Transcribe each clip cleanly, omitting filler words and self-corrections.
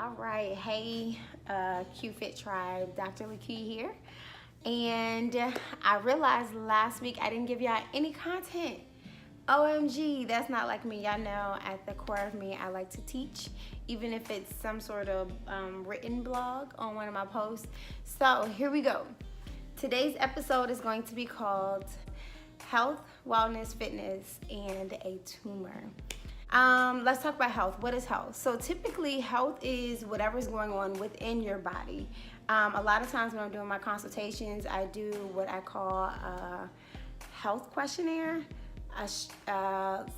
All right, hey, Q-Fit Tribe, Dr. Lecque here. And I realized last week I didn't give y'all any content. OMG, that's not like me. Y'all know at the core of me, I like to teach, even if it's some sort of written blog on one of my posts. So here we go. Today's episode is going to be called Health, Wellness, Fitness, and a Tumor. Let's talk about health. What is health? So typically health is whatever's going on within your body. A lot of times when I'm doing my consultations, I do what I call a health questionnaire, not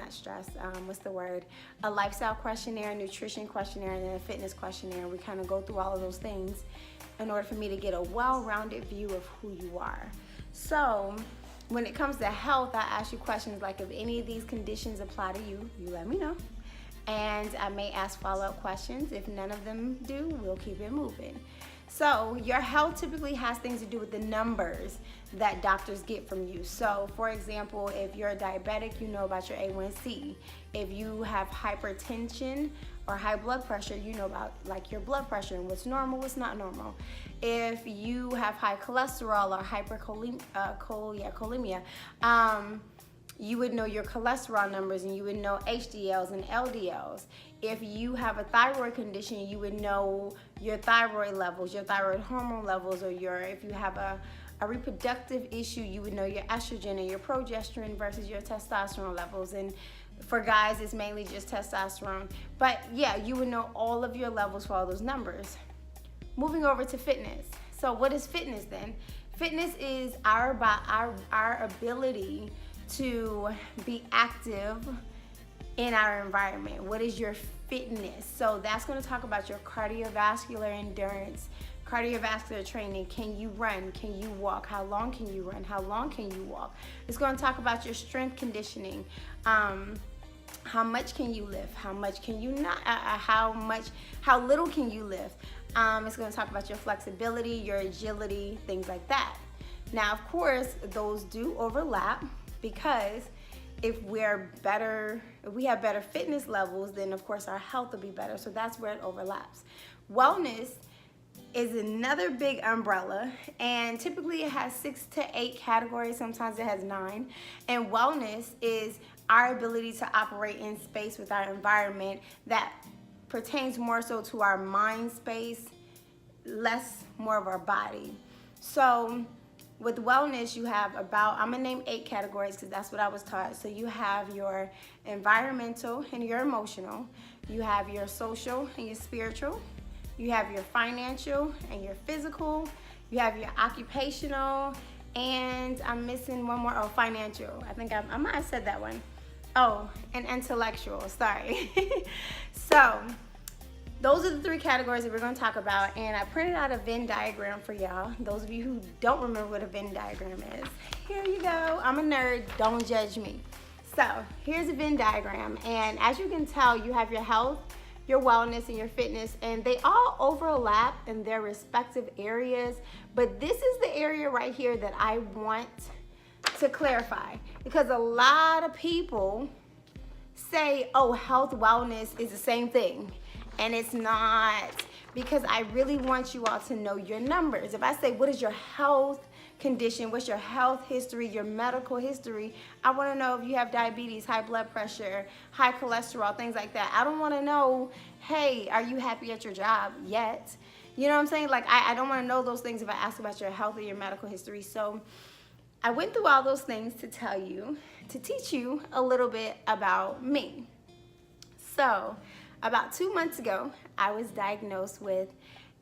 stress, what's the word? A lifestyle questionnaire, a nutrition questionnaire, and then a fitness questionnaire. We kind of go through all of those things in order for me to get a well-rounded view of who you are. So when it comes to health, I ask you questions like, if any of these conditions apply to you, you let me know. And I may ask follow-up questions. If none of them do, we'll keep it moving. So your health typically has things to do with the numbers that doctors get from you. So for example, if you're a diabetic, you know about your A1C. If you have hypertension or high blood pressure, you know about like your blood pressure and what's normal, what's not normal. If you have high cholesterol or hypercholemia, you would know your cholesterol numbers and you would know HDLs and LDLs. If you have a thyroid condition, you would know your thyroid levels, your thyroid hormone levels, or if you have a reproductive issue, you would know your estrogen and your progesterone versus your testosterone levels. And for guys, it's mainly just testosterone. But yeah, you would know all of your levels for all those numbers. Moving over to fitness. So what is fitness then? Fitness is our ability to be active in our environment. What is your fitness? So that's going to talk about your cardiovascular endurance, cardiovascular training. Can you run? Can you walk? How long can you run? How long can you walk? It's going to talk about your strength conditioning. How much can you lift? How much can you not? How little can you lift? It's going to talk about your flexibility, your agility, things like that. Now, of course, those do overlap, because if we have better fitness levels, then of course our health will be better. So that's where it overlaps. Wellness is another big umbrella, and typically it has 6 to 8 categories. Sometimes it has 9. And wellness is our ability to operate in space with our environment that pertains more so to our mind space, less more of our body. So with wellness, you have I'm gonna name 8 categories because that's what I was taught. So you have your environmental and your emotional, you have your social and your spiritual, you have your financial and your physical, you have your occupational, and I'm missing one more. Oh, financial. I think I might have said that one. Oh, and intellectual, sorry. So those are the 3 categories that we're going to talk about, and I printed out a Venn diagram for y'all. Those of you who don't remember what a Venn diagram is, here you go. I'm a nerd, don't judge me. So here's a Venn diagram, and as you can tell, you have your health, your wellness, and your fitness, and they all overlap in their respective areas, but this is the area right here that I want to clarify, because a lot of people say, oh, health, wellness is the same thing. And it's not, because I really want you all to know your numbers. If I say, what is your health condition? What's your health history, your medical history? I want to know if you have diabetes, high blood pressure, high cholesterol, things like that. I don't want to know, hey, are you happy at your job yet? You know what I'm saying? Like, I don't want to know those things if I ask about your health or your medical history. So I went through all those things to teach you a little bit about me. So about 2 months ago, I was diagnosed with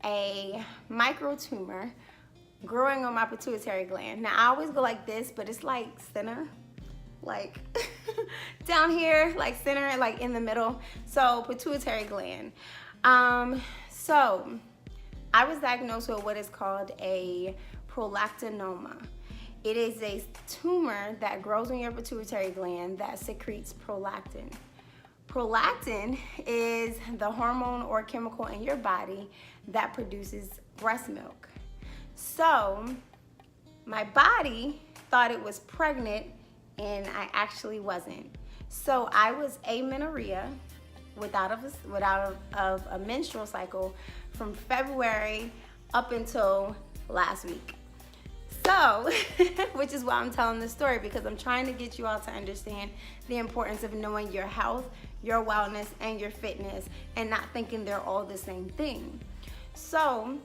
a micro tumor growing on my pituitary gland. Now, I always go like this, but it's like center, like down here, like center, like in the middle. So pituitary gland. So I was diagnosed with what is called a prolactinoma. It is a tumor that grows on your pituitary gland that secretes prolactin. Prolactin is the hormone or chemical in your body that produces breast milk. So my body thought it was pregnant, and I actually wasn't. So I was amenorrhea without a menstrual cycle from February up until last week. So, which is why I'm telling this story, because I'm trying to get you all to understand the importance of knowing your health, your wellness, and your fitness, and not thinking they're all the same thing. So,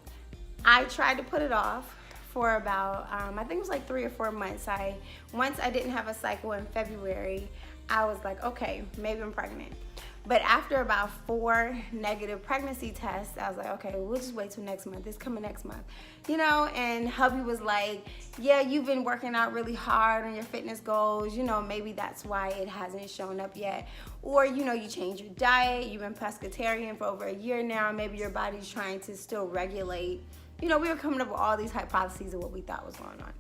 I tried to put it off for about, I think it was like 3 or 4 months. Once I didn't have a cycle in February, I was like, okay, maybe I'm pregnant. But after about 4 negative pregnancy tests, I was like, okay, we'll just wait till next month. It's coming next month, and hubby was like, yeah, you've been working out really hard on your fitness goals. Maybe that's why it hasn't shown up yet. Or, you change your diet. You've been pescatarian for over a year now. Maybe your body's trying to still regulate. We were coming up with all these hypotheses of what we thought was going on.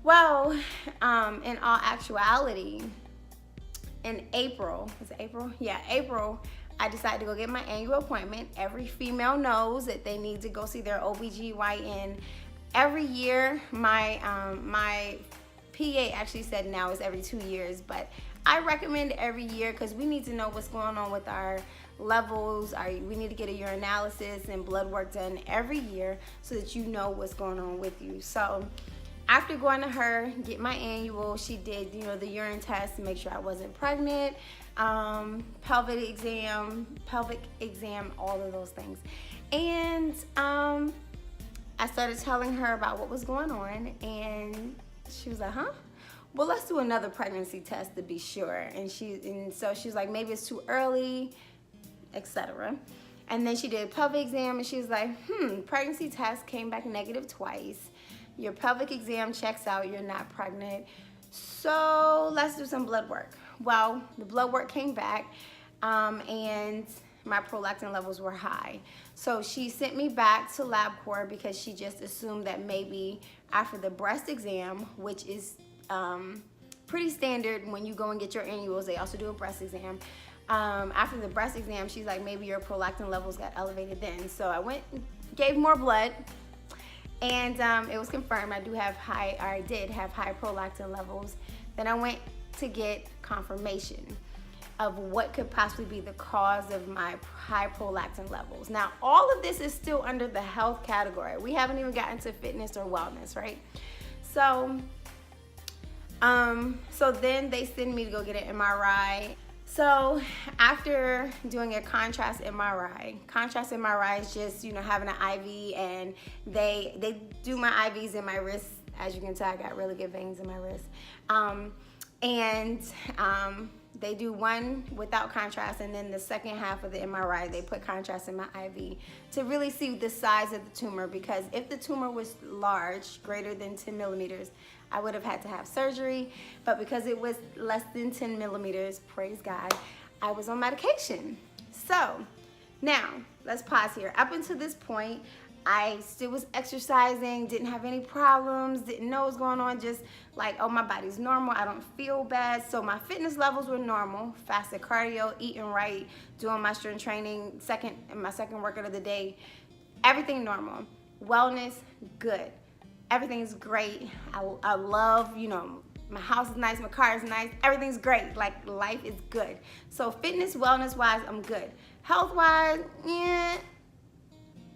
Well, in all actuality, in April, was it April? Yeah, April, I decided to go get my annual appointment. Every female knows that they need to go see their OBGYN every year. My PA actually said now it's every 2 years, but I recommend every year because we need to know what's going on with our levels. We need to get a urinalysis and blood work done every year so that you know what's going on with you. So after going to her, get my annual, she did, the urine test to make sure I wasn't pregnant, pelvic exam, all of those things. And I started telling her about what was going on, and she was like, huh? Well, let's do another pregnancy test to be sure. And so she was like, maybe it's too early, etc. And then she did a pelvic exam, and she was like, pregnancy test came back negative twice. Your pelvic exam checks out, you're not pregnant. So let's do some blood work. Well, the blood work came back, and my prolactin levels were high. So she sent me back to LabCorp because she just assumed that maybe after the breast exam, which is pretty standard when you go and get your annuals, they also do a breast exam. After the breast exam, she's like, maybe your prolactin levels got elevated then. So I went, gave more blood, and it was confirmed I did have high prolactin levels. Then I went to get confirmation of what could possibly be the cause of my high prolactin levels. Now, all of this is still under the health category. We haven't even gotten to fitness or wellness, right? So then they send me to go get an MRI. So after doing a contrast MRI is just, having an IV, and they do my IVs in my wrist. As you can tell, I got really good veins in my wrist. They do one without contrast, and then the second half of the MRI, they put contrast in my IV to really see the size of the tumor, because if the tumor was large, greater than 10 millimeters, I would have had to have surgery. But because it was less than 10 millimeters, praise God, I was on medication. So now let's pause here. Up until this point, I still was exercising, didn't have any problems, didn't know what was going on, just like, oh, my body's normal, I don't feel bad. So my fitness levels were normal, fasted cardio, eating right, doing my strength training, my second workout of the day, everything normal. Wellness, good. Everything's great. I love, my house is nice, my car is nice, everything's great. Like, life is good. So fitness, wellness wise, I'm good. Health wise, yeah,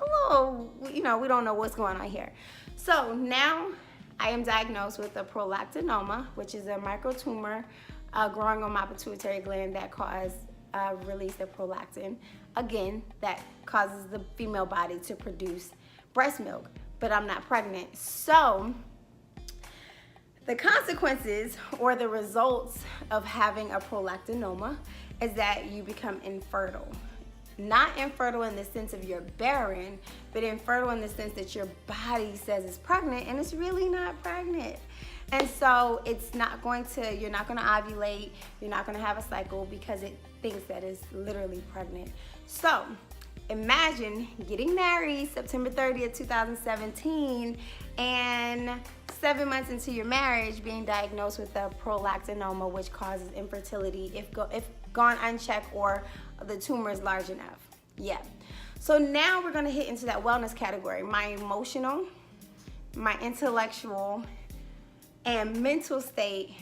a little, we don't know what's going on here. So now I am diagnosed with a prolactinoma, which is a microtumor growing on my pituitary gland that causes release of prolactin. Again, that causes the female body to produce breast milk, but I'm not pregnant. So the consequences or the results of having a prolactinoma is that you become infertile. Not infertile in the sense of you're barren, but infertile in the sense that your body says it's pregnant and it's really not pregnant. And so you're not going to ovulate, you're not going to have a cycle because it thinks that it's literally pregnant. So imagine getting married September 30th, 2017, and 7 months into your marriage being diagnosed with a prolactinoma, which causes infertility if gone unchecked or the tumor is large enough. Yeah. So now we're going to hit into that wellness category. My emotional, my intellectual, and mental state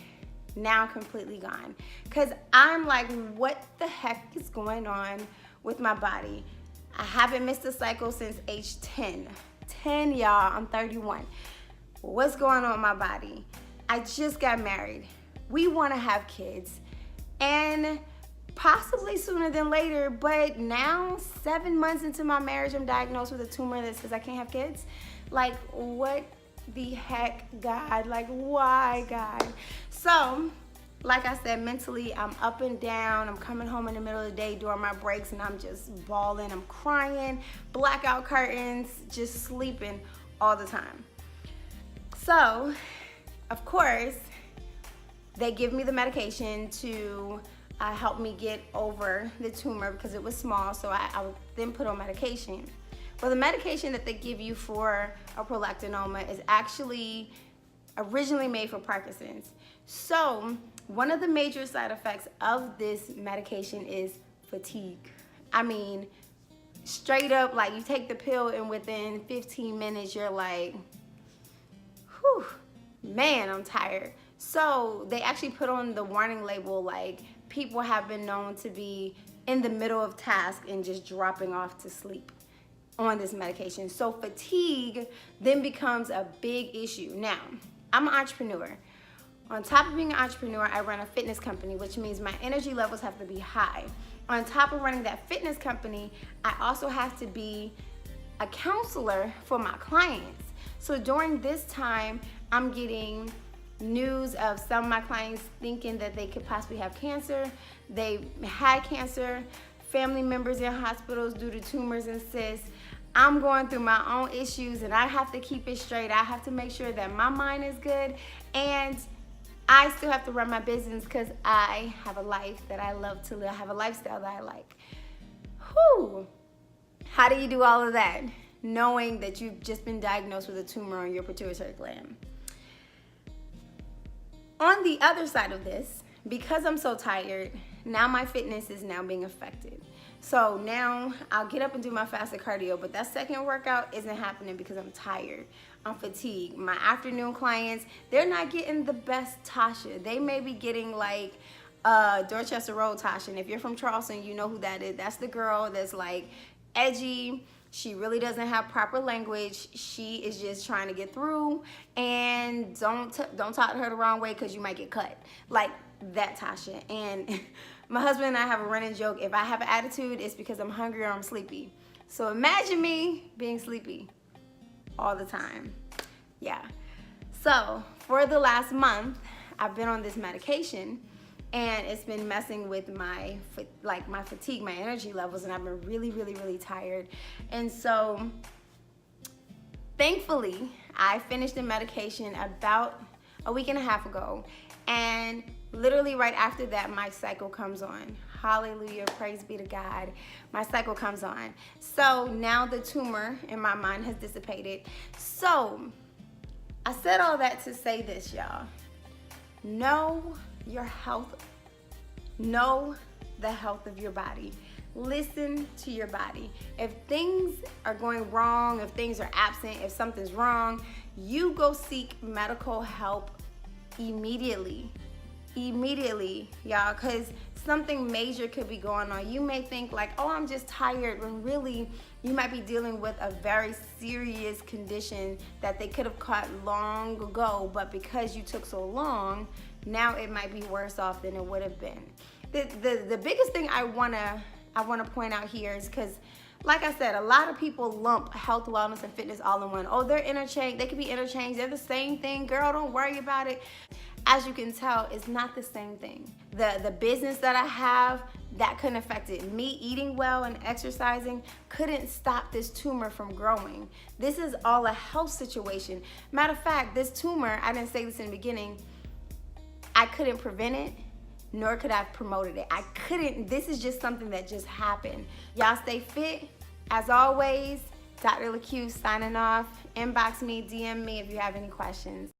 now completely gone. Because I'm like, what the heck is going on with my body? I haven't missed a cycle since age 10. 10, y'all, I'm 31. What's going on with my body? I just got married. We want to have kids, and possibly sooner than later, but now 7 months into my marriage, I'm diagnosed with a tumor that says I can't have kids. Like, what the heck, God? Like, why, God? So, like I said, mentally, I'm up and down. I'm coming home in the middle of the day during my breaks, and I'm just bawling. I'm crying, blackout curtains, just sleeping all the time. So, of course, they give me the medication to help me get over the tumor because it was small, so I was then put on medication. Well, the medication that they give you for a prolactinoma is actually originally made for Parkinson's. So one of the major side effects of this medication is fatigue. I mean, straight up, like, you take the pill and within 15 minutes you're like, whew, man, I'm tired. So they actually put on the warning label, like, people have been known to be in the middle of task and just dropping off to sleep on this medication. So fatigue then becomes a big issue. Now, I'm an entrepreneur. On top of being an entrepreneur, I run a fitness company, which means my energy levels have to be high. On top of running that fitness company, I also have to be a counselor for my clients. So during this time, I'm getting news of some of my clients thinking that they could possibly have cancer. They had cancer, family members in hospitals due to tumors and cysts. I'm going through my own issues, and I have to keep it straight. I have to make sure that my mind is good, and I still have to run my business because I have a life that I love to live. I have a lifestyle that I like. Whew. How do you do all of that knowing that you've just been diagnosed with a tumor on your pituitary gland? On the other side of this, because I'm so tired, now my fitness is now being affected. So now I'll get up and do my fasted cardio, but that second workout isn't happening because I'm tired. I'm fatigued. My afternoon clients, they're not getting the best Tasha. They may be getting like Dorchester Road Tasha. And if you're from Charleston, you know who that is. That's the girl that's like edgy. She really doesn't have proper language. She is just trying to get through, and don't talk to her the wrong way because you might get cut. Like that Tasha. And my husband and I have a running joke. If I have an attitude, it's because I'm hungry or I'm sleepy. So imagine me being sleepy all the time. Yeah. So for the last month, I've been on this medication, and it's been messing with my fatigue, my energy levels, and I've been really, really, really tired. And so thankfully, I finished the medication about a week and a half ago, and literally right after that, my cycle comes on. Hallelujah, praise be to God. My cycle comes on. So now the tumor in my mind has dissipated. So I said all that to say this, y'all. Know your health. Know the health of your body. Listen to your body. If things are going wrong, if things are absent, if something's wrong, you go seek medical help immediately. Immediately, y'all, because something major could be going on. You may think like, oh, I'm just tired, when really you might be dealing with a very serious condition that they could have caught long ago, but because you took so long, now it might be worse off than it would have been. The biggest thing I wanna point out here is because, like I said, a lot of people lump health, wellness, and fitness all in one. Oh, they're interchanged. They could be interchanged. They're the same thing. Girl, don't worry about it. As you can tell, it's not the same thing. The business that I have, that couldn't affect it. Me eating well and exercising couldn't stop this tumor from growing. This is all a health situation. Matter of fact, this tumor, I didn't say this in the beginning, I couldn't prevent it, nor could I have promoted it. I couldn't. This is just something that just happened. Y'all stay fit. As always, Dr. Lecque signing off. Inbox me, DM me if you have any questions.